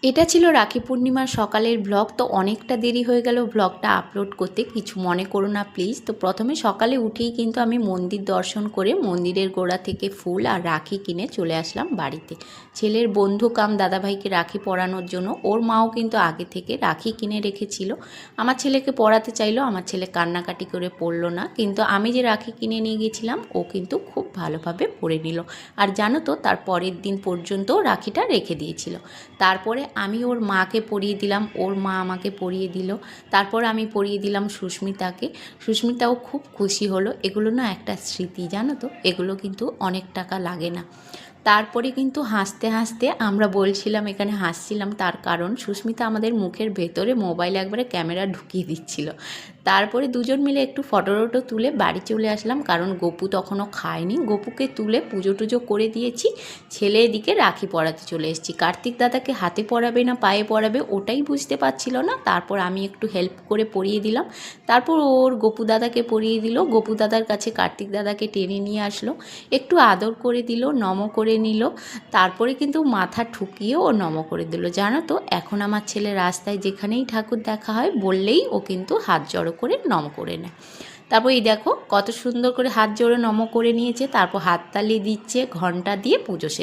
এটা ছিল রাখি পূর্ণিমার সকালের ব্লগ। তো অনেকটা দেরি হয়ে গেল ব্লগটা আপলোড করতে, কিছু মনে করো না প্লিজ। তো প্রথমে সকালে উঠেই কিন্তু আমি মন্দির দর্শন করে মন্দিরের গোড়া থেকে ফুল আর রাখি কিনে চলে আসলাম বাড়িতে ছেলের বন্ধু কাম দাদাভাইকে রাখি পরানোর জন্য। ওর মাও কিন্তু আগে থেকে রাখি কিনে রেখেছিল। আমার ছেলেকে পরাতে চাইলো, আমার ছেলে কান্নাকাটি করে পরলো না, কিন্তু আমি যে রাখি কিনে নিয়ে গেছিলাম ও কিন্তু খুব ভালোভাবে পরে নিল। আর জানো তো, তার পরের দিন পর্যন্ত রাখিটা রেখে দিয়েছিল। তারপরে আমি ওর মাকে পরিয়ে দিলাম, ওর মা আমাকে পরিয়ে দিল, তারপর আমি পরিয়ে দিলাম সুস্মিতাকে। সুস্মিতাও খুব খুশি হলো। এগুলো না একটা স্মৃতি, জানো তো, এগুলো কিন্তু অনেক টাকা লাগে না। তারপরে কিন্তু হাসতে হাসতে আমরা বলছিলাম, এখানে হাসছিলাম তার কারণ সুস্মিতা আমাদের মুখের ভেতরে মোবাইল একবারে ক্যামেরা ঢুকিয়ে দিচ্ছিল। তারপরে দুজন মিলে একটু ফটো টটো তুলে বাড়ি চলে আসলাম, কারণ গপু তখনও খায়নি। গপুকে তুলে পুজো টুজো করে দিয়েছি, ছেলে এদিকে রাখি পরাতে চলে এসেছি। কার্তিক দাদাকে হাতে পরাবে না পায়ে পরাবে ওটাই বুঝতে পারছিল না। তারপর আমি একটু হেল্প করে পরিয়ে দিলাম, তারপর ওর গপু দাদাকে পরিয়ে দিল। গপু দাদার কাছে কার্তিক দাদাকে টেনে নিয়ে আসলো, একটু আদর করে দিল, নম করে নিল, তারপরে কিন্তু মাথা ঠুকিয়ে ও নম করে দিল। জানো তো, এখন আমার ছেলে রাস্তায় যেখানেই ঠাকুর দেখা হয় বললেই ও কিন্তু হাত জড়ো করে নম করে নেয়। তারপর এই দেখো কত সুন্দর করে হাত জোড়ে নম করে নিয়েছে, তারপর হাততালি দিচ্ছে, ঘন্টা দিয়ে পুজো শেষ।